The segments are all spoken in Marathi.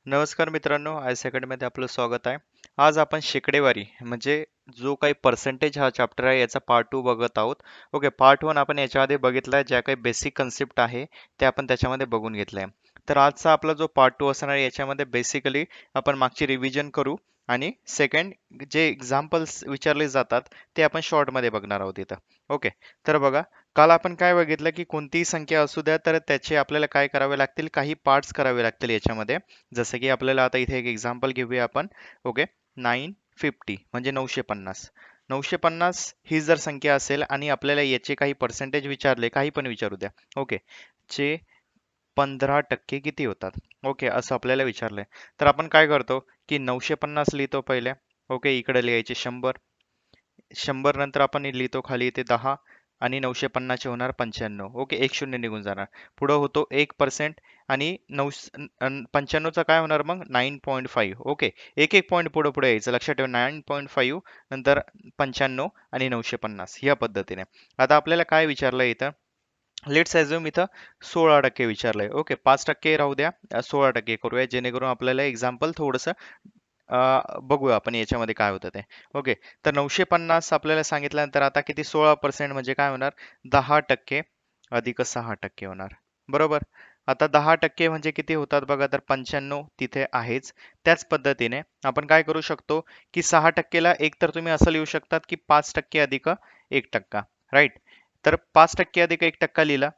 नमस्कार मित्रांनो, आयस अकॅडमीमध्ये आपलं स्वागत आहे. आज आपण शेकडेवारी म्हणजे जो काही पर्सेंटेज हा चॅप्टर आहे याचा पार्ट 2 बघत आहोत. ओके, पार्ट 1 आपण याच्याआधी बघितलाय, ज्या काही बेसिक कन्सेप्ट आहे ते आपण त्याच्यामध्ये बघून घेतलंय. तर आजचा आपला जो पार्ट 2 असणार आहे याच्यामध्ये बेसिकली आपण मागची रिव्हिजन करू आणि सेकंड जे एक्झाम्पल्स विचारले जातात ते आपण शॉर्टमध्ये बघणार आहोत इथं. ओके, तर बघा, काल आपण काय बघितलं की कोणतीही संख्या असू द्या तर त्याचे आपल्याला काय करावे लागतील, काही पार्ट्स करावे लागतील याच्यामध्ये. जसं की आपल्याला आता इथे एक एक्झाम्पल घेऊया आपण. ओके, 950 म्हणजे 950. 950 ही जर संख्या असेल आणि आपल्याला याचे काही पर्सेंटेज विचारले, काही पण विचारू द्या. ओके, चे 15% किती होतात? ओके, असं आपल्याला विचारलंय. तर आपण काय करतो की 950 लिहितो पहिले. ओके, इकडे लिहायचे 100. 100 नंतर आपण लिहितो खाली इथे 10 आणि 950 चे होणार 95. ओके, एक शून्य निघून जाणार. पुढे होतो 1% आणि 95 चा काय होणार मग 9.5. ओके, एक एक पॉईंट पुढे पुढे यायचं, लक्षात ठेवा. 9.5 नंतर 95 आणि 950 या पद्धतीने. आता आपल्याला काय विचारलंय इथं, लेट्स अज्युम इथं 16% विचारलंय. ओके, 5% राहू द्या, 16% करूया जेणेकरून आपल्याला एक्झाम्पल थोडंसं बघूया आपण याच्यामध्ये काय होतं ते. ओके, तर 950 आपल्याला सांगितल्यानंतर आता किती 16% म्हणजे काय होणार, 10% अधिक 6% होणार. बरोबर. आता 10% म्हणजे किती होतात बघा, तर 95 तिथे आहेच. त्याच पद्धतीने आपण काय करू शकतो की 6%ला एक तर तुम्ही असं लिहू शकतात की 5% अधिक 1%. राईट. तर 5% अधिक 1% लिहिला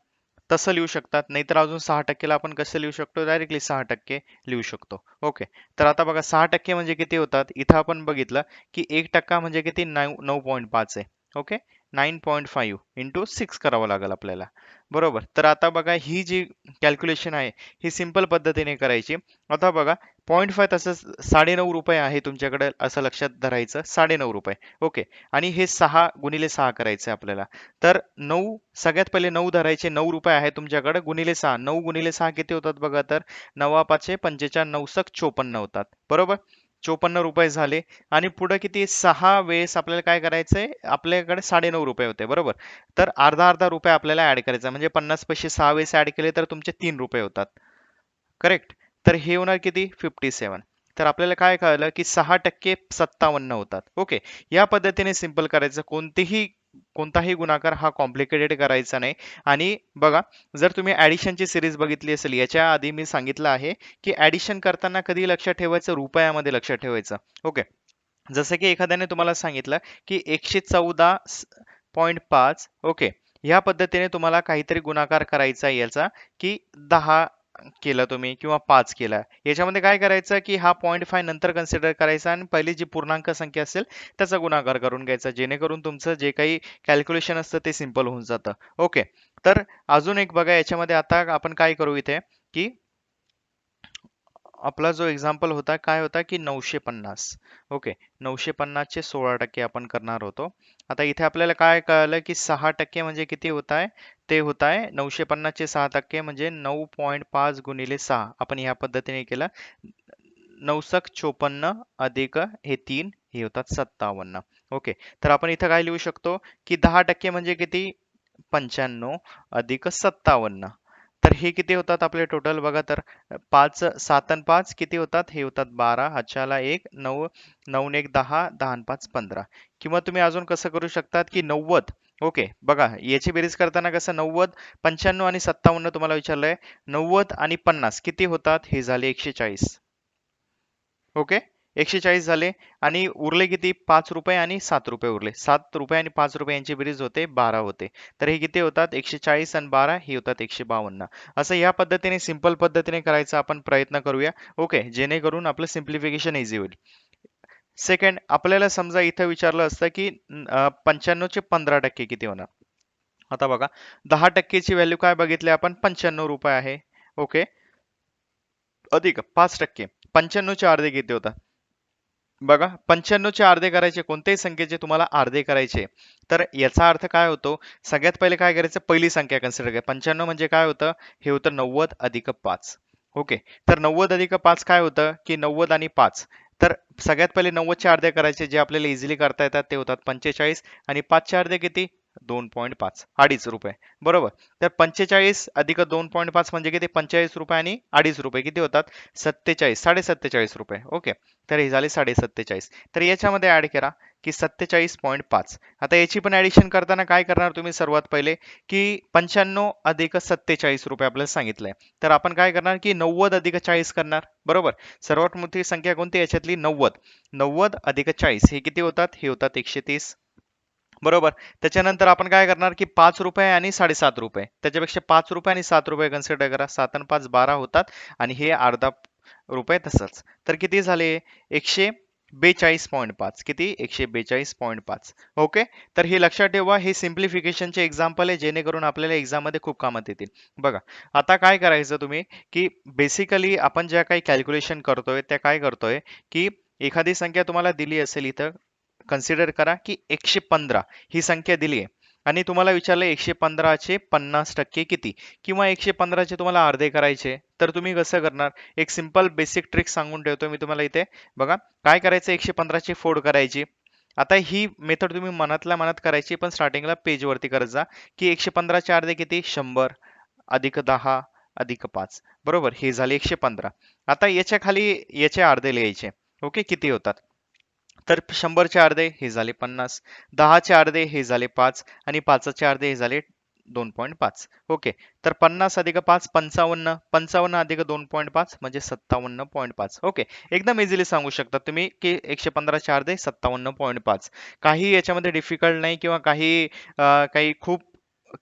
तसं लिहू शकतात, नाहीतर अजून 6%ला आपण कसं लिहू शकतो, डायरेक्टली 6% लिहू शकतो. ओके, तर आता बघा 6% म्हणजे किती होतात, इथं आपण बघितलं की 1% म्हणजे किती, 9.5 आहे. ओके, 9.5 इंटू 6 करावं लागेल आपल्याला. बरोबर. तर आता बघा ही जी कॅल्क्युलेशन आहे ही सिंपल पद्धतीने करायची. आता बघा 0.5 तसंच 9.5 रुपये आहे तुमच्याकडे, असं लक्षात धरायचं, 9.5 रुपये. ओके, आणि हे 6 गुणिले 6 करायचे आपल्याला. तर 9, सगळ्यात पहिले 9 धरायचे. 9 रुपये आहे तुमच्याकडे, गुणिले 6. 9 गुणिले 6 किती होतात बघा, तर 9 5 9 सक 54 होतात. बरोबर. 54 रुपये झाले. आणि पुढे किती, 6 वेळेस आपल्याला काय करायचंय, आपल्याकडे 9.5 रुपये होते. बरोबर. तर अर्धा अर्धा रुपये आपल्याला ऍड करायचा, म्हणजे 50 पैसे 6 वेळेस ऍड केले तर तुमचे 3 रुपये होतात. करेक्ट. तर हे होणार किती, 57. तर आपल्याला काय कळलं की 6% 57 होतात. ओके, या पद्धतीने सिंपल करायचं. कोणताही गुणाकार हा कॉम्प्लिकेटेड करायचा नाही. आणि बघा, जर तुम्ही ऍडिशनची सिरीज बघितली असेल, याच्या आधी मी सांगितलं आहे की ऍडिशन करताना कधी लक्षात ठेवायचं, रुपयामध्ये लक्षात ठेवायचं. ओके, जसं की एखाद्याने तुम्हाला सांगितलं की 114.5. ओके, ह्या पद्धतीने तुम्हाला काहीतरी गुणाकार करायचा आहे याचा, की 10 केलं तुम्ही किंवा 5 केला. याच्यामध्ये काय करायचं की हा 0.5 नंतर कन्सिडर करायचा आणि पहिली जी पूर्णांक संख्या असेल त्याचा गुणाकार करून घ्यायचा, जेणेकरून तुमचं जे काही कॅल्क्युलेशन असतं ते सिंपल होऊन जातं. ओके, तर अजून एक बघा याच्यामध्ये, आता आपण काय करू इथे की आपला जो एक्झाम्पल होता काय होता की 950. ओके, 950 चे 16% आपण करणार होतो. आता इथे आपल्याला काय कळलं की 6% म्हणजे किती होत आहे, ते होत आहे 950 चे 6% म्हणजे 9.5 गुणिले 6. आपण ह्या पद्धतीने केलं. 9 सक 54 अधिक हे 3, हे होतात 57. ओके, तर आपण इथं काय लिहू शकतो की 10% म्हणजे किती, 95 अधिक 57. तर हे किती होतात आपले टोटल बघा, तर 5 7 आणि 5 किती होतात, हे होतात 12. हातच्याला 1, 9, 9 आणि 1 10, 10 आणि 5 15. किंवा तुम्ही अजून कसं करू शकतात की 90. ओके, बघा याची बेरीज करताना कसं, 90, 95 आणि 57 तुम्हाला विचारलंय. 90 आणि 50 किती होतात, हे झाले 140. ओके, 140 झाले. आणि उरले किती, 5 रुपये आणि 7 रुपये उरले. 7 रुपये आणि 5 रुपये यांची बेरीज होते 12 होते. तर हे किती होतात, 140 आणि 12 हे होतात 152. असं या पद्धतीने सिंपल पद्धतीने करायचा आपण प्रयत्न करूया. ओके, जेणेकरून आपलं सिम्प्लिफिकेशन इझी होईल. सेकंड, आपल्याला समजा इथं विचारलं असतं की 95 चे 15% किती होणार. आता बघा, 10% ची व्हॅल्यू काय बघितली आपण, 95 रुपये आहे. ओके, अधिक 5%, 95 चे अर्धे किती होतात बघा. 95 चे अर्धे करायचे, कोणत्याही संख्येचे तुम्हाला अर्धे करायचे, तर याचा अर्थ काय होतो, सगळ्यात पहिले काय करायचं, पहिली संख्या कन्सिडर करा. 95 म्हणजे काय होतं, हे होतं 90 अधिक 5. ओके, तर 90 अधिक 5 काय होतं की 90 आणि 5. तर सगळ्यात पहिले 90 चे अर्धे करायचे, जे आपल्याला इझिली करता येतात, ते होतात 45. आणि 5 चे अर्धे किती, 2.5 2.5 रुपये बरोबर. तर 45 अधिक 2.5 म्हणजे किती 45 रुपये आणि 2.5 रुपये किती होतात 47 47.5 रुपये. ओके, तर हे झाले 47. तर याच्यामध्ये ऍड करा की 47.5. आता याची पण ऍडिशन करताना काय करणार तुम्ही सर्वात पहिले की 95 अधिक 47 रुपये आपल्याला सांगितलंय, तर आपण काय करणार की 90 अधिक 40 करणार बरोबर. सर्वात मोठी संख्या कोणती याच्यातली 90. 90 अधिक 40 हे किती होतात हे होतात 130 बरोबर. त्याच्यानंतर आपण काय करणार की 5 रुपये आणि 7.5 रुपये, त्याच्यापेक्षा 5 रुपये आणि 7 रुपये कन्सिडर करा. 7 आणि 5 12 होतात आणि हे अर्धा रुपये तसंच. तर किती झाले 142.5. किती 142.5. ओके, तर हे लक्षात ठेवा. हे सिम्प्लिफिकेशनचे एक्झाम्पल आहे जेणेकरून आपल्याला एक्झाम मध्ये खूप कामात येतील. बघा आता काय करायचं तुम्ही की बेसिकली आपण ज्या काही कॅल्क्युलेशन करतोय त्या काय करतोय की एखादी संख्या तुम्हाला दिली असेल इथं कन्सिडर करा की 115 ही संख्या दिली आहे आणि तुम्हाला विचारलं 115चे 50% किती किंवा 115चे तुम्हाला अर्धे करायचे, तर तुम्ही कसं करणार. एक सिंपल बेसिक ट्रिक सांगून ठेवतो मी तुम्हाला इथे. बघा काय करायचं 115ची फोड करायची. आता ही मेथड तुम्ही मनातल्या मनात करायची पण स्टार्टिंगला पेज वरती करत जा की 115चे अर्धे किती 100 अधिक 10 अधिक 5 बरोबर, हे झाले 115. आता याच्या खाली याचे अर्धे लिहायचे. ओके, किती होतात तर 100चे अर्धे हे झाले 50, 10चे अर्धे हे झाले 5 आणि 5चे अर्धे हे झाले 2.5. ओके, तर 50 अधिक 5 55, 55 अधिक 2.5 म्हणजे 57.5. ओके, एकदम इझिली सांगू शकता तुम्ही की 115चे अर्धे 57.5. काही याच्यामध्ये डिफिकल्ट नाही किंवा काही खूप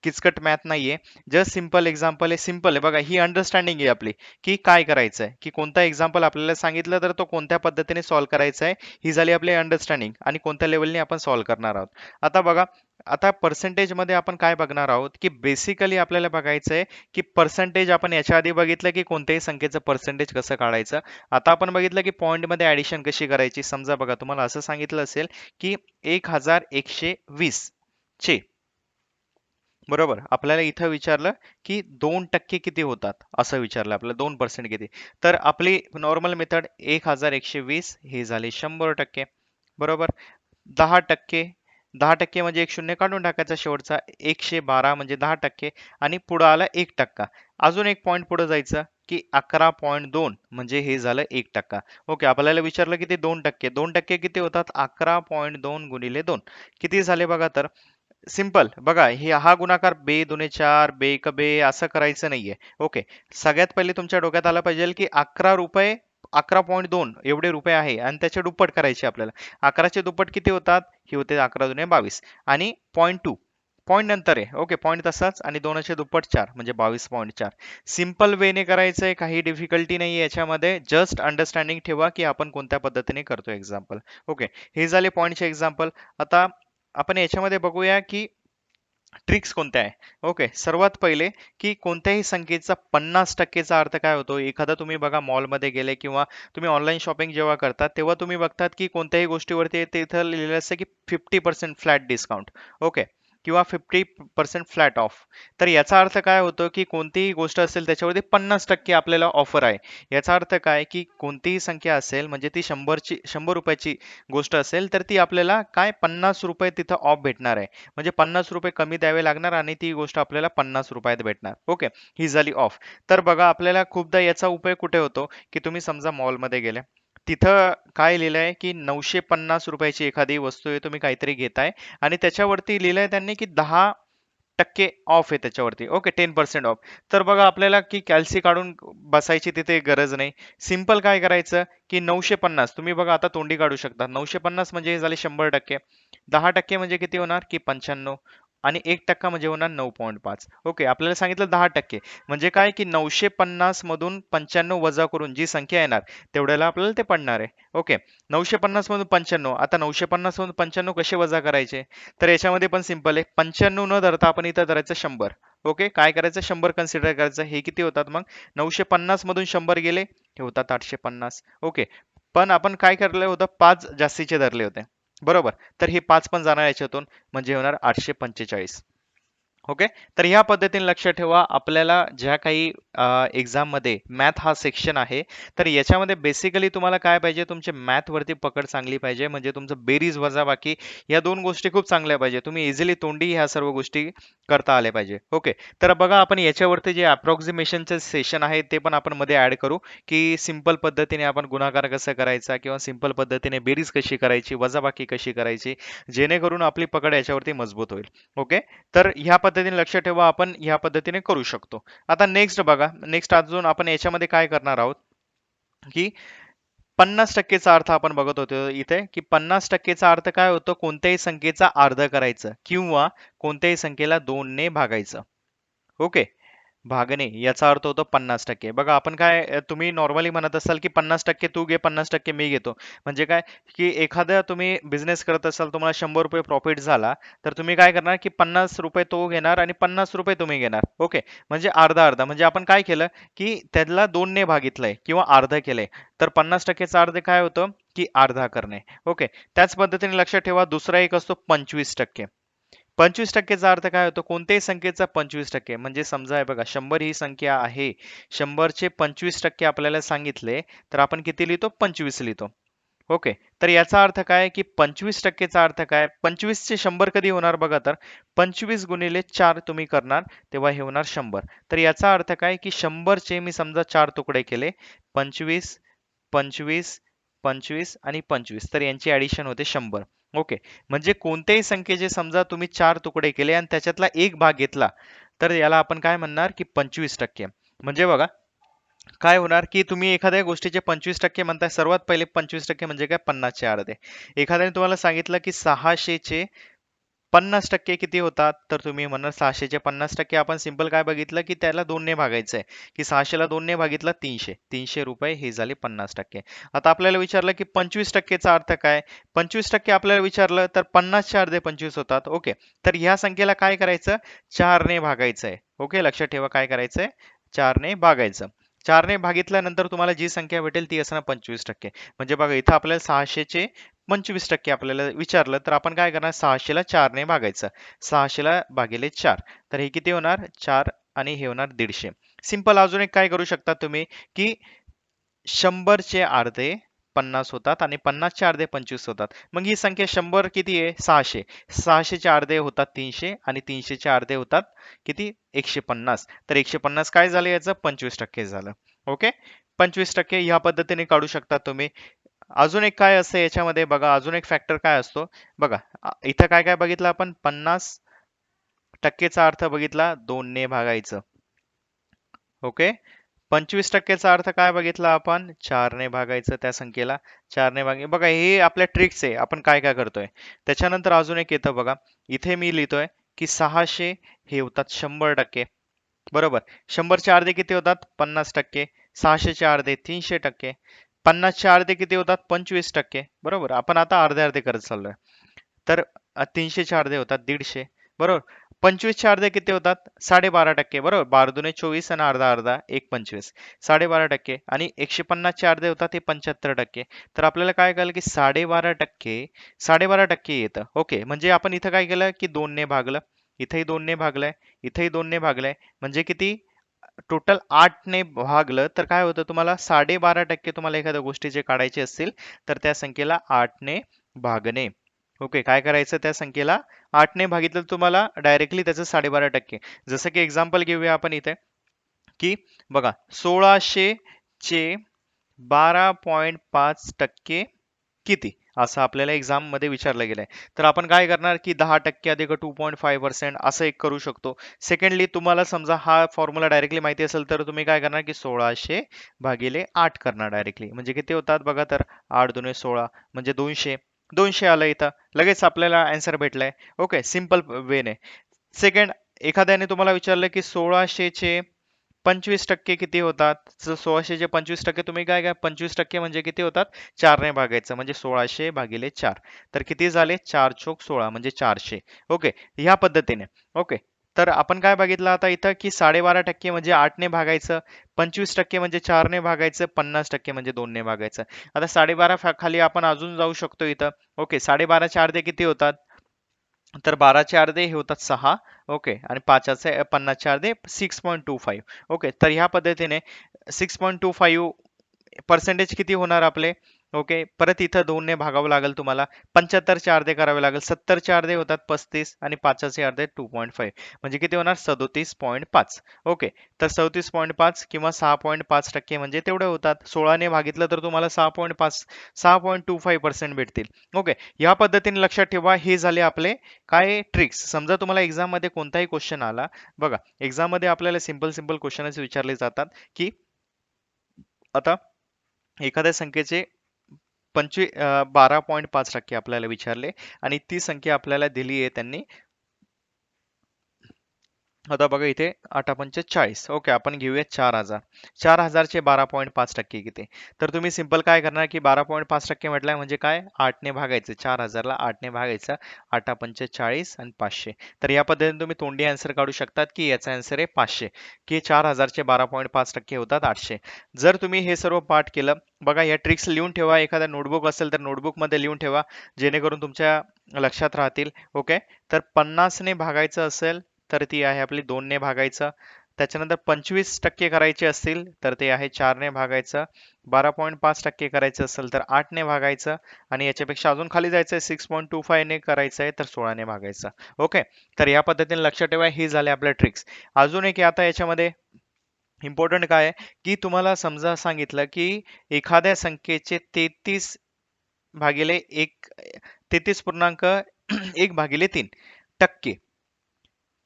किचकट मॅथ नाहीये. जस्ट सिंपल एक्झाम्पल आहे, सिंपल आहे. बघा ही अंडरस्टँडिंग आहे आपली की काय करायचंय की कोणता एक्झाम्पल आपल्याला सांगितलं तर तो कोणत्या पद्धतीने सॉल्व्ह करायचा आहे, ही झाली आपली अंडरस्टँडिंग आणि कोणत्या लेवलने आपण सॉल्व्ह करणार आहोत. आता बघा आता पर्सेंटेज मध्ये आपण काय बघणार आहोत की बेसिकली आपल्याला बघायचं आहे की पर्सेंटेज आपण याच्या आधी बघितलं की कोणत्याही संख्येचं पर्सेंटेज कसं काढायचं. आता आपण बघितलं की पॉईंट मध्ये ऍडिशन कशी करायची. समजा बघा तुम्हाला असं सांगितलं असेल की 1120 चे बरोबर आपल्याला इथं विचारलं की 2% किती होतात असं विचारलं आपल्याला 2% किती. तर आपली नॉर्मल मेथड 1120 हे झाले 100% बरोबर. 10%, 10% म्हणजे एक शून्य काढून टाकायचा शेवटचा. 112 म्हणजे 10% आणि पुढं आला 1%. अजून एक पॉईंट पुढे जायचं की 11.2 म्हणजे हे झालं 1%. ओके, आपल्याला विचारलं किती 2%. 2% किती होतात 11.2 गुणिले 2 किती झाले बघा. तर सिंपल बघा हे हा गुणाकार बे दुने चार बे एक बे असं करायचं नाहीये. ओके, सगळ्यात पहिले तुमच्या डोक्यात आलं पाहिजे की 11 रुपये 11.2 एवढे रुपये आहे आणि त्याचे दुप्पट करायचे आपल्याला. 11चे दुप्पट किती होतात हे होते 11 दुने 22 आणि 0.2 पॉईंट नंतर आहे. ओके, पॉईंट तसाच आणि 2चे दुप्पट 4 म्हणजे 22.4. सिंपल वेने करायचंय, काही डिफिकल्टी नाही याच्यामध्ये. जस्ट अंडरस्टँडिंग ठेवा की आपण कोणत्या पद्धतीने करतो एक्झाम्पल. ओके, हे झाले पॉईंटचे एक्झाम्पल. आता आपण याच्यामध्ये बघूया की ट्रिक्स कोणत्या आहे. ओके, सर्वात पहिले की कोणत्याही संख्येचा 50%चा अर्थ काय होतो. एखादा तुम्ही बघा मॉलमध्ये गेले किंवा तुम्ही ऑनलाईन शॉपिंग जेव्हा करतात तेव्हा तुम्ही बघतात की कोणत्याही गोष्टीवरती ते इथं लिहिलेलं असतं की 50% फ्लॅट डिस्काउंट. ओके, किंवा 50% फ्लॅट ऑफ. तर याचा अर्थ काय होतो की कोणतीही गोष्ट असेल त्याच्यावरती 50% आपल्याला ऑफर आहे. याचा अर्थ काय की कोणतीही संख्या असेल म्हणजे ती 100 रुपयाची गोष्ट असेल तर ती आपल्याला काय 50 रुपये तिथं ऑफ भेटणार आहे. म्हणजे 50 रुपये कमी द्यावे लागणार आणि ती गोष्ट आपल्याला 50 रुपयात भेटणार. ओके, ही झाली ऑफ. तर बघा आपल्याला खूपदा याचा उपयोग कुठे होतो की तुम्ही समजा मॉलमध्ये गेले, तिथं काय लिहिलंय की 950 रुपयाची एखादी वस्तू आहे तुम्ही काहीतरी घेताय आणि त्याच्यावरती लिहिलंय त्यांनी की 10% ऑफ आहे त्याच्यावरती. Okay, 10% of. तर बघा आपल्याला की कॅल्सी काढून बसायची तिथे गरज नाही. सिंपल काय करायचं की 950 तुम्ही बघा आता तोंडी काढू शकता. 950 म्हणजे हे झाले 100%. 10% म्हणजे किती होणार की 95 आणि 1% म्हणजे होणार 9.5. ओके, आपल्याला सांगितलं 10% म्हणजे काय की 950 मधून 95 वजा करून जी संख्या येणार तेवढ्याला आपल्याला ते पडणार आहे. ओके, 950 मधून 95. आता 950 मधून 95 कसे वजा करायचे. तर याच्यामध्ये पण सिंपल आहे. 95 न धरता आपण इथं धरायचं 100. ओके, काय करायचं 100 कन्सिडर करायचं. हे किती होतात मग 950 मधून 100 गेले हे होतात 850. ओके, पण आपण काय करलं होतं 5 जास्तीचे धरले होते बरोबर. तर हे 5 पण जाणार याच्यातून म्हणजे होणार 845. ओके. तर ह्या पद्धतीने लक्षात ठेवा आपल्याला ज्या काही एक्झाम मध्ये मॅथ हा सेक्शन आहे, तर याच्यामध्ये बेसिकली तुम्हाला काय पाहिजे, तुमचे मॅथ वरती पकड चांगली पाहिजे, म्हणजे तुमचं बेरीज वजाबाकी या दोन गोष्टी खूप चांगल्या पाहिजे, तुम्ही इझिली तोंडी ह्या सर्व गोष्टी करता आल्या पाहिजे. ओके. तर बघा आपण याच्यावरती जे अप्रॉक्सिमेशनचे सेशन आहे ते पण आपण मध्ये ऍड करू, की सिंपल पद्धतीने आपण गुणाकार कसा करायचा किंवा सिंपल पद्धतीने बेरीज कशी करायची, वजाबाकी कशी करायची, जेणेकरून आपली पकड याच्यावरती मजबूत होईल. ओके. तर ह्या पद्धतीने लक्ष ठेवा, आपण ह्या पद्धतीने करू शकतो. आता नेक्स्ट बघा, नेक्स्ट अजून आपण याच्यामध्ये काय करणार आहोत, की 50% अर्थ आपण बघत होतो इथे, की 50% अर्थ काय होतो, कोणत्याही संख्येचा अर्ध करायचं किंवा कोणत्याही संख्येला 2 ने भागायचं. ओके. भागणे याचा अर्थ होतो 50%. बघा आपण काय तुम्ही नॉर्मली म्हणत असाल की 50% तू घे 50% मी घेतो. म्हणजे काय, की एखादा तुम्ही बिझनेस करत असाल, तुम्हाला ₹100 प्रॉफिट झाला, तर तुम्ही काय करणार की ₹50 तो घेणार आणि ₹50 तुम्ही घेणार. ओके. म्हणजे अर्धा अर्धा, म्हणजे आपण काय केलं की त्याला 2 ने भागितलंय किंवा अर्ध केलंय. तर 50%चा अर्ध काय होतं की अर्धा करणे. ओके. त्याच पद्धतीने लक्षात ठेवा दुसरा एक असतो 25%. 25%चा अर्थ काय होतो, कोणत्याही संख्येचा 25%, म्हणजे समजा आहे बघा 100 ही संख्या आहे, 100चे 25% आपल्याला सांगितले, तर आपण किती लिहितो, 25 लिहितो. ओके. तर याचा अर्थ काय की 25%चा अर्थ काय, 25 चे 100 कधी होणार बघा, तर 25 गुणिले 4 तुम्ही करणार, तेव्हा हे होणार 100. तर याचा अर्थ काय की 100 चे मी समजा 4 तुकडे केले, 25, 25, 25 आणि 25, तर यांची ऍडिशन होते 100. ओके. म्हणजे कोणत्याही संख्येचे समजा तुम्ही 4 तुकडे केले आणि त्याच्यातला एक भाग घेतला, तर याला आपण काय म्हणणार की 25%. म्हणजे बघा काय होणार, की तुम्ही एखाद्या गोष्टीचे 25% म्हणताय, सर्वात पहिले 25% म्हणजे काय, 50 चे अर्धे. एखाद्याने तुम्हाला सांगितलं की 600 चे 50% किती होतात, तर तुम्ही म्हणणार 600 चे 50%, आपण सिंपल काय बघितलं की त्याला 2 ने भागायचं आहे, की 600 ला 2 ने भागितलं 300, ₹300 हे झाले 50%. आता आपल्याला विचारलं की 25%चा अर्थ काय, 25% आपल्याला विचारलं तर 50 चे अर्धे 25 होतात. ओके. तर ह्या संख्येला काय करायचं, 4 ने भागायचं आहे. ओके. लक्षात ठेवा काय करायचंय, 4 ने भागायचं. 4 ने भागितल्यानंतर तुम्हाला जी संख्या भेटेल ती असणार 25%. म्हणजे बघा इथं आपल्याला 600 चे 25% आपल्याला विचारलं, तर आपण काय करणार, 600 ला 4 ने भागायचं. 600 ला भागिले 4, तर हे किती होणार, 4 आणि हे होणार 150. सिंपल अजून एक काय करू शकता तुम्ही, की 100 चे अर्धे 50 होतात आणि 50 चे अर्धे 25 होतात. मग ही संख्या 100 किती आहे, 600. 600 चे अर्धे होतात 300 आणि 300 चे अर्धे होतात किती, 150. तर 150 काय झालं, याचं 25% झालं. ओके. 25% ह्या पद्धतीने काढू शकता तुम्ही. अजून एक काय असतं याच्यामध्ये बघा, अजून एक फॅक्टर काय असतो बघा, इथं काय काय बघितलं आपण, 50%चा अर्थ बघितला 2 ने भागायचं. ओके. 25%चा अर्थ काय बघितला आपण, 4 ने भागायचं त्या संख्येला, 4 ने भागे. बघा हे आपल्या ट्रिक्स आहे, आपण काय काय करतोय. त्याच्यानंतर अजून एक येतं बघा, इथे मी लिहितोय की 600 हे होतात 100%. बरोबर. 100 चे अर्धे किती होतात, 50%. 600 चे अर्धे 300%. 50 चे अर्धे किती होतात, 25%. बरोबर. आपण आता अर्धे अर्धे करत चाललोय. तर 300 चे अर्धे होतात 150. बरोबर. 25 चे अर्धे किती होतात, 12.5%. बरोबर. 12 दुने 24 आणि अर्धा अर्धा 1 25, 12.5%. आणि 150 चे अर्धे होतात ते 75%. तर आपल्याला काय कळलं की 12.5% येतं. ओके. म्हणजे आपण इथं काय केलं की 2 ने भागलं, इथेही 2 ने भागलंय, इथेही 2 ने भागलंय, म्हणजे किती, टोटल 8 ने भागलं तर काय होतं, तुम्हाला 12.5% तुम्हाला एखाद्या गोष्टीचे काढायचे असतील, तर त्या संख्येला 8 ने भागणे. ओके. काय करायचं, त्या संख्येला 8 ने भागितलं तर तुम्हाला डायरेक्टली त्याचं 12.5%. जसं की एक्झाम्पल घेऊया आपण इथे, की बघा 1600 चे 12.5% किती, असं आपल्याला एक्झाम मध्ये विचारलं गेलंय. तर आपण काय करणार की 10% अधिक 2.5% असं एक करू शकतो. सेकंडली तुम्हाला समजा हा फॉर्म्युला डायरेक्टली माहिती असेल, तर तुम्ही काय करणार की 1600 भागिले 8 करणार डायरेक्टली, म्हणजे किती होतात बघा, तर 8 दुने 16 म्हणजे 200. 200 आलं इथं, लगेच आपल्याला आन्सर भेटलाय. ओके. सिंपल वेने. सेकंड, एखाद्याने तुम्हाला विचारलं की 1600 चे 25% किती होतात, तर 1600 चे 25% तुम्ही काय काय, 25% म्हणजे किती होतात, 4 ने भागायचं, म्हणजे 1600 भागिले 4, तर किती झाले, 4 चोक 16 म्हणजे 400. ओके. ह्या पद्धतीने. ओके. तर आपण काय बघितलं आता इथं, की 12.5% म्हणजे 8 ने भागायचं, 25% म्हणजे 4 ने भागायचं, 50% म्हणजे 2 ने भागायचं. आता 12.5 खाली आपण अजून जाऊ शकतो इथं. ओके. 12.5 चे अर्धे किती होतात, तर 12चे अर्धे हे होतात 6. ओके, आणि 50चे अर्धे 6.25. ओके, तर ह्या पद्धतीने 6.25 पर्सेंटेज किती होणार आपले. ओके, परत इथं 2 ने भागावं लागेल तुम्हाला. 75चे अर्धे करावे लागेल. 70चे अर्धे होतात 35 आणि 5चे अर्धे 2.5, म्हणजे किती होणार 37.5. ओके, तर 37.5 किंवा 6.5% म्हणजे तेवढे होतात. 16ने भागितलं तर तुम्हाला 6.5 6.25% भेटतील. ओके, या पद्धतीने लक्षात ठेवा. हे झाले आपले काय ट्रिक्स. समजा तुम्हाला एक्झाम मध्ये कोणताही क्वेश्चन आला, बघा एक्झाम मध्ये आपल्याला सिंपल सिंपल क्वेश्चनच विचारले जातात, की आता एखाद्या संख्येचे 12.5% आपल्याला विचारले आणि ती संख्या आपल्याला दिली आहे त्यांनी. आता बघा इथे 8×5 = 40. ओके, आपण घेऊया 4000. 4000चे 12.5% किती. तर तुम्ही सिंपल काय करणार की 12.5% म्हटलंय म्हणजे काय, 8ने भागायचं. 4000ला 8ने भागायचं. 8×5 = 40 आणि 500. तर या पद्धतीने तुम्ही तोंडी आन्सर काढू शकतात की याचा आन्सर आहे 500, की 4000चे 12.5% होतात 800. जर तुम्ही हे सर्व पाठ केलं, बघा या ट्रिक्स लिहून ठेवा. एखादा नोटबुक असेल तर नोटबुक मध्ये लिहून ठेवा, जेणेकरून तुमच्या लक्षात राहतील. ओके, तर 50ने भागायचं असेल तर ती आहे आपली 2ने भागायचं. त्याच्यानंतर 25% करायचे असतील तर ते आहे 4ने भागायचं. 12.5% करायचं असेल तर 8ने भागायचं. आणि याच्यापेक्षा अजून खाली जायचं 6.25ने करायचं आहे तर 16ने भागायचं. ओके, तर या पद्धतीने लक्षात ठेवा. ही झाले आपल्या ट्रिक्स. अजून एक आता याच्यामध्ये इम्पॉर्टंट काय आहे, की तुम्हाला समजा सांगितलं की एखाद्या संख्येचे 33.1/3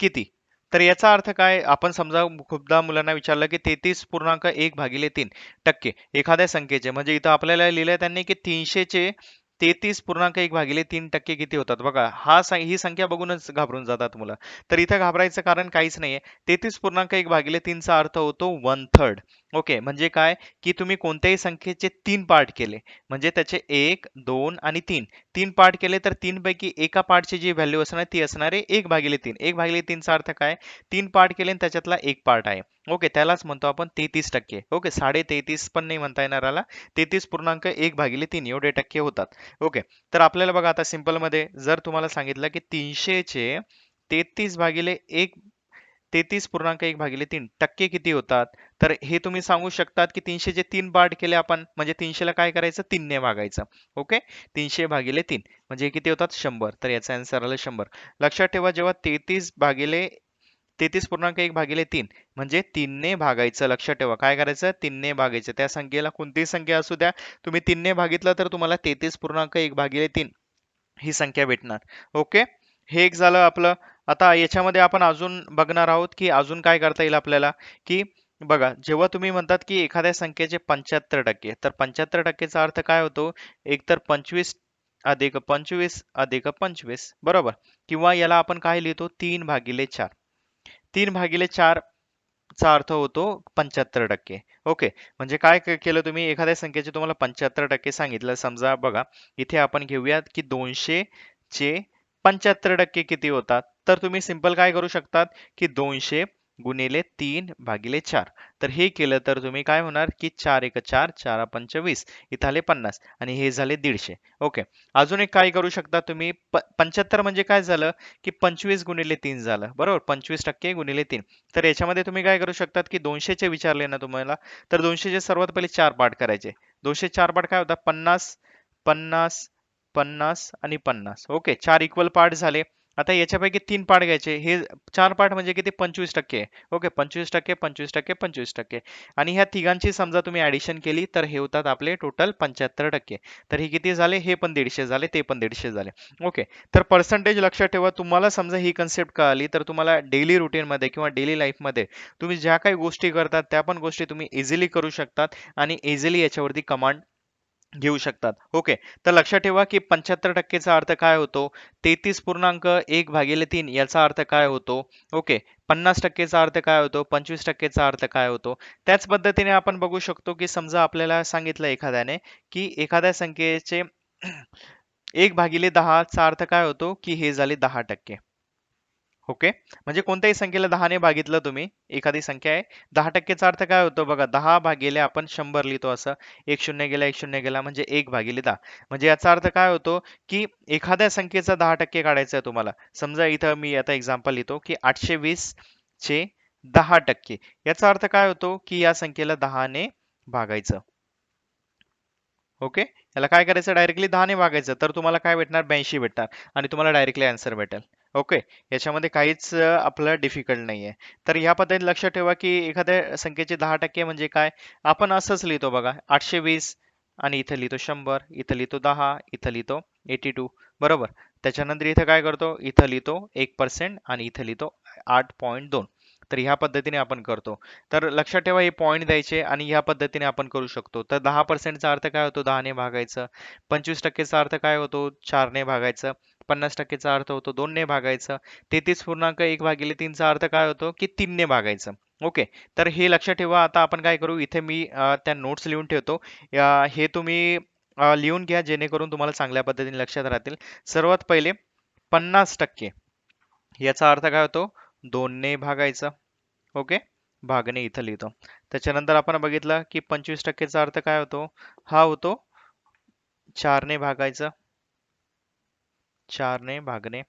किती. तर याचा अर्थ काय, आपण समजा खूपदा मुलांना विचारलं की 33.1/3 एखाद्या संख्येचे, म्हणजे इथं आपल्याला लिहिलंय त्यांनी की 300चे 33.1/3 किती होतात. बघा ही संख्या बघूनच घाबरून जातात मुलं. तर इथं घाबरायचं कारण काहीच नाहीये. 33.1/3 अर्थ होतो 1/3. ओके, म्हणजे काय, की तुम्ही कोणत्याही संख्येचे 3 पार्ट केले, म्हणजे त्याचे 1, 2 आणि 3 पार्ट केले, तर 3 पैकी एका पार्टची जी व्हॅल्यू असणार ती असणार आहे 1/3. 1/3चा अर्थ काय, 3 पार्ट केले आणि त्याच्यातला एक पार्ट आहे. ओके, त्यालाच म्हणतो आपण 33%. ओके, 33.5 पण नाही म्हणता येणार याला. 33.1/3 एवढे टक्के होतात. ओके, तर आपल्याला बघा आता सिंपल मध्ये जर तुम्हाला सांगितलं की 300चे 33/1 33.1/3 किती होतात, तर हे तुम्ही सांगू शकतात की 300चे 3 पार्ट केले आपण, म्हणजे 300ला काय करायचं 3ने भागायचं. ओके, 300/3 म्हणजे किती होतात 100. तर याचा आन्सर आला 100. लक्षात ठेवा, जेव्हा 33.1/3 म्हणजे 3ने भागायचं. लक्षात ठेवा काय करायचं 3ने भागायचं. त्या संख्येला कोणतीही संख्या असू द्या, तुम्ही 3ने भागितलं तर तुम्हाला 33.1/3 ही संख्या भेटणार. ओके, हे एक झालं आपलं. आता याच्यामध्ये आपण अजून बघणार आहोत की अजून काय करता येईल आपल्याला, की बघा जेव्हा तुम्ही म्हणतात की एखाद्या संख्येचे 75%, तर 75%चा अर्थ काय होतो, एक तर 25+25+25 बरोबर, किंवा याला आपण काय लिहितो 3/4. 3/4 चा अर्थ होतो 75%. ओके, म्हणजे काय केलं तुम्ही, एखाद्या संख्येचे तुम्हाला 75% सांगितलं. समजा बघा इथे आपण घेऊयात की 200चे 75% किती होतात. तर तुम्ही सिंपल काय करू शकतात की 200 गुणिले 3/4. तर हे केलं तर तुम्ही काय होणार की 4×1 = 4, 4×5 = 20, इथं आले 50 आणि हे झाले 150. ओके, अजून एक काय करू शकता तुम्ही, 75 म्हणजे काय झालं की 25 गुणिले 3 झालं बरोबर, 25% गुणिले 3. तर याच्यामध्ये तुम्ही काय करू शकतात की 200चे विचारले ना तुम्हाला, तर 200चे सर्वात पहिले 4 पार्ट करायचे. 200 4 पार्ट काय होतात 50, 50, 50 आणि 50. ओके, 4 इक्वल पार्ट झाले. आता याच्यापैकी 3 पार्ट घ्यायचे. हे 4 पार्ट म्हणजे किती 25%. ओके, 25%, 25%, 25%. आणि ह्या तिघांची समजा तुम्ही ऍडिशन केली तर हे होतात आपले टोटल 75%. तर हे किती झाले, हे पण 150 झाले, ते पण 150 झाले. ओके, तर पर्सेंटेज लक्षात ठेवा. तुम्हाला समजा ही कन्सेप्ट कळाली तर तुम्हाला डेली रुटीनमध्ये किंवा डेली लाईफमध्ये तुम्ही ज्या काही गोष्टी करतात त्या पण गोष्टी तुम्ही इझिली करू शकतात आणि इझिली याच्यावरती कमांड घेऊ शकतात. ओके, तर लक्षात ठेवा की 75%चा अर्थ काय होतो, 33.1/3 याचा अर्थ काय होतो. ओके, 50%चा अर्थ काय होतो, 25%चा अर्थ काय होतो. त्याच पद्धतीने आपण बघू शकतो की समजा आपल्याला सांगितलं एखाद्याने की एखाद्या संख्येचे 1/10 चा अर्थ काय होतो की हे झाले 10%. ओके, म्हणजे कोणत्याही संख्येला 10ने भागितलं तुम्ही, एखादी संख्या आहे, 10% अर्थ काय होतो बघा, 10 भागिले आपण 100 लिहितो असं, एक शून्य गेला, एक शून्य गेला म्हणजे 1 भागिले 10. म्हणजे याचा अर्थ काय होतो, की एखाद्या संख्येचा 10% काढायचा आहे तुम्हाला. समजा इथं मी आता एक्झाम्पल लिहितो, की 820 चे 10%. याचा अर्थ काय होतो, की या संख्येला 10ने भागायचं. ओके, याला काय करायचं, डायरेक्टली 10ने भागायचं, तर तुम्हाला काय भेटणार, 82 भेटणार आणि तुम्हाला डायरेक्टली आन्सर भेटेल. ओके, याच्यामध्ये काहीच आपलं डिफिकल्ट नाहीये. तर ह्या पद्धतीने लक्षात ठेवा, की एखाद्या संख्येचे 10% म्हणजे काय, आपण असंच लिहितो बघा, 820 आणि इथं लिहितो 100, इथं लिहितो 10, इथं लिहितो 82, बरोबर. त्याच्यानंतर इथं काय करतो, इथं लिहितो 1% आणि इथं लिहितो 8.2. तर ह्या पद्धतीने आपण करतो. तर लक्षात ठेवा, हे पॉइंट द्यायचे आणि ह्या पद्धतीने आपण करू शकतो. तर 10%चा अर्थ काय होतो, 10ने भागायचं. 25%चा अर्थ काय होतो, 4ने भागायचं. 50%चा अर्थ होतो 2ने भागायचं. 33.1 भागिले 3चा अर्थ काय होतो, की 3ने भागायचं. ओके, तर हे लक्षात ठेवा. आता आपण काय करू, इथे मी त्या नोट्स लिहून ठेवतो. हे तुम्ही लिहून घ्या, जेणेकरून तुम्हाला चांगल्या पद्धतीने लक्षात राहतील. सर्वात पहिले 50%, याचा अर्थ काय होतो, 2ने भागायचं. ओके, भागणे इथं लिहितो. त्याच्यानंतर आपण बघितलं, की 25%चा अर्थ काय होतो, हा होतो 4ने भागायचं, 4ने भागणे.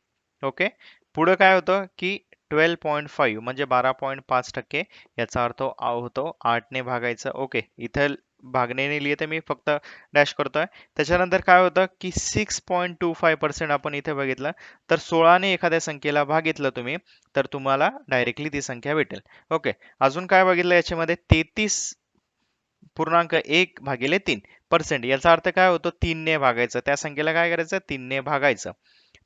ओके, पुढं काय होतं, की 12.5 म्हणजे 12.5%, याचा अर्थ होतो 8ने भागायचं. ओके, इथं भागण्याने लिहिते मी, फक्त डॅश करतोय. त्याच्यानंतर काय होतं, की 6.25% आपण इथे बघितलं, तर 16ने एखाद्या संख्येला भागितलं तुम्ही, तर तुम्हाला डायरेक्टली ती संख्या भेटेल. ओके, अजून काय बघितलं याच्यामध्ये, 33.1/3%, याचा अर्थ काय होतो, 3ने भागायचं. त्या संख्येला काय करायचं, 3ने भागायचं.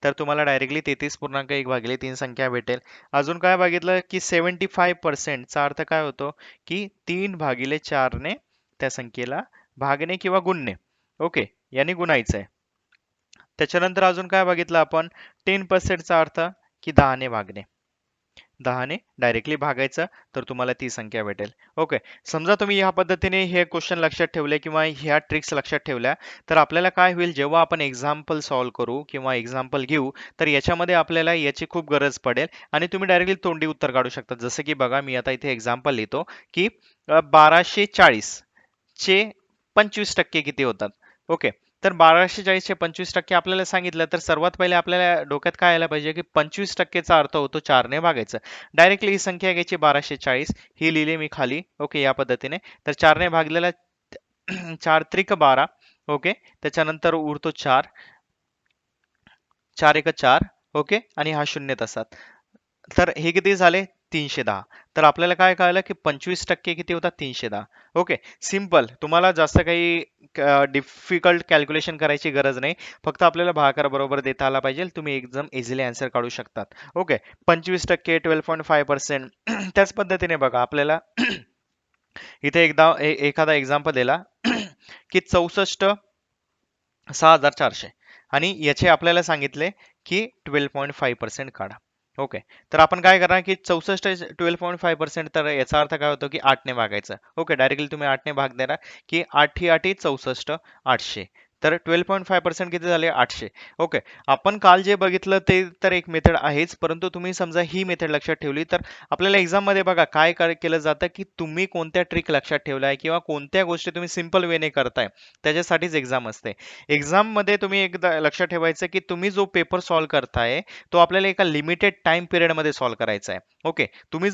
तर तुम्हाला डायरेक्टली 33.1/3 संख्या भेटेल. अजून काय बघितलं, की 75% चा अर्थ काय होतो, की 3/4ने त्या संख्येला भागणे किंवा गुणणे. ओके, याने गुणायचं आहे. त्याच्यानंतर अजून काय बघितलं आपण, 10% चा अर्थ, की 10ने भागणे. 10ने डायरेक्टली भागायचं, तर तुम्हाला ती संख्या भेटेल. ओके, समजा तुम्ही ह्या पद्धतीने हे क्वेश्चन लक्षात ठेवले किंवा ह्या ट्रिक्स लक्षात ठेवल्या, तर आपल्याला काय होईल, जेव्हा आपण एक्झाम्पल सॉल्व्ह करू किंवा एक्झाम्पल घेऊ, तर याच्यामध्ये आपल्याला याची खूप गरज पडेल आणि तुम्ही डायरेक्टली तोंडी उत्तर काढू शकता. जसं की बघा, मी आता इथे एक्झाम्पल लिहितो, की 1240 चे 25% किती होतात. ओके, तर 1240 चे 25% आपल्याला सांगितलं, तर सर्वात पहिले आपल्याला डोक्यात काय यायला पाहिजे, की 25%चा अर्थ होतो 4ने भागायचं. डायरेक्टली ही संख्या घ्यायची 1240, ही लिहिली मी खाली. ओके, या पद्धतीने. तर 4ने भागलेला 4 त्रिक 12. ओके, त्याच्यानंतर उरतो 4, 4 एक 4. ओके, आणि हा शून्य तसाच. तर हे किती झाले, 310. तर आपल्याला काय कळलं, की 25% किती होतात, 310. Okay, simple. तुम्हाला जास्त काही डिफिकल्ट कॅल्क्युलेशन करायची गरज नाही. फक्त आपल्याला भागाकार बरोबर देता आला पाहिजे, तुम्ही एकदम इझिली आन्सर काढू शकतात. ओके, 25%, 12.5%. त्याच पद्धतीने बघा, आपल्याला इथे एखादा एक्झाम्पल दिला, की 64,6400 आणि याचे आपल्याला सांगितले, की 12.5% काढा. ओके, तर आपण काय करणार, की 64 12.5%, तर याचा अर्थ काय होतो, की 8ने भागायचं. ओके, डायरेक्टली तुम्ही 8ने भाग देणार, की 8 ही 8 64, 800. तर 12.5% किती झाले, 800. ओके, आपण काल जे बघितलं ते तर एक मेथड आहेच, परंतु तुम्ही समजा ही मेथड लक्षात ठेवली, तर आपल्याला एक्झाम मध्ये बघा काय केलं जातं, की तुम्ही कोणत्या ट्रिक लक्षात ठेवलाय किंवा कोणत्या गोष्टी तुम्ही सिंपल वेने करताय, त्याच्यासाठीच एक्झाम असते. एक्झाम मध्ये तुम्ही एकदा लक्षात ठेवायचं, की तुम्ही जो पेपर सॉल्व्ह करताय, तो आपल्याला एका लिमिटेड टाइम पिरियड मध्ये सॉल्व्ह करायचा आहे. ओके, तुम्ही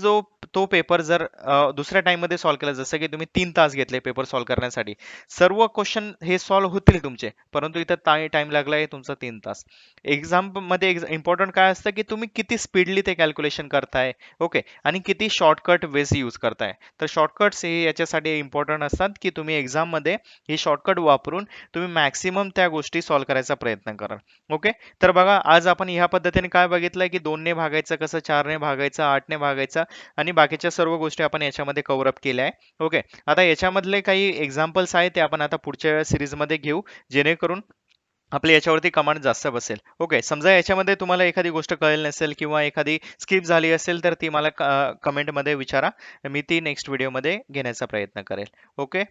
तो पेपर जर दुसऱ्या टाइम मध्ये सॉल्व्ह केला, जसं की तुम्ही 3 तास घेतले पेपर सॉल्व्ह करण्यासाठी, सर्व क्वेश्चन हे सॉल्व्ह होतील तुमचे, परंतु इथं टाइम लागलाय तुमचा 3 तास. एक्झाम मध्ये इम्पॉर्टंट काय असतं, की तुम्ही किती स्पीडली ते कॅल्क्युलेशन करताय. ओके, आणि किती शॉर्टकट वेज यूज करताय. तर शॉर्टकट्स हे याच्यासाठी इम्पॉर्टंट असतात, की तुम्ही एक्झाम मध्ये हे शॉर्टकट वापरून तुम्ही मॅक्सिमम त्या गोष्टी सॉल्व्ह करायचा प्रयत्न करा. ओके, तर बघा, आज आपण ह्या पद्धतीने काय बघितलंय, की 2ने भागायचं कसं, 4ने भागायचं, 8ने भागायचं आणि बाकीच्या सर्व गोष्टी आपण याच्यामध्ये कव्हर अप केल्या आहे. ओके, आता याच्यामधले काही एक्झाम्पल्स आहेत, ते आपण आता पुढच्या सिरीज मध्ये घेऊ, जेणेकरून आपल्या याच्यावरती कमांड जास्त बसेल. ओके, समजा याच्यामध्ये तुम्हाला एखादी गोष्ट कळेल नसेल किंवा एखादी स्किप झाली असेल, तर ती मला कमेंटमध्ये विचारा, मी ती नेक्स्ट व्हिडिओमध्ये घेण्याचा प्रयत्न करेल. ओके.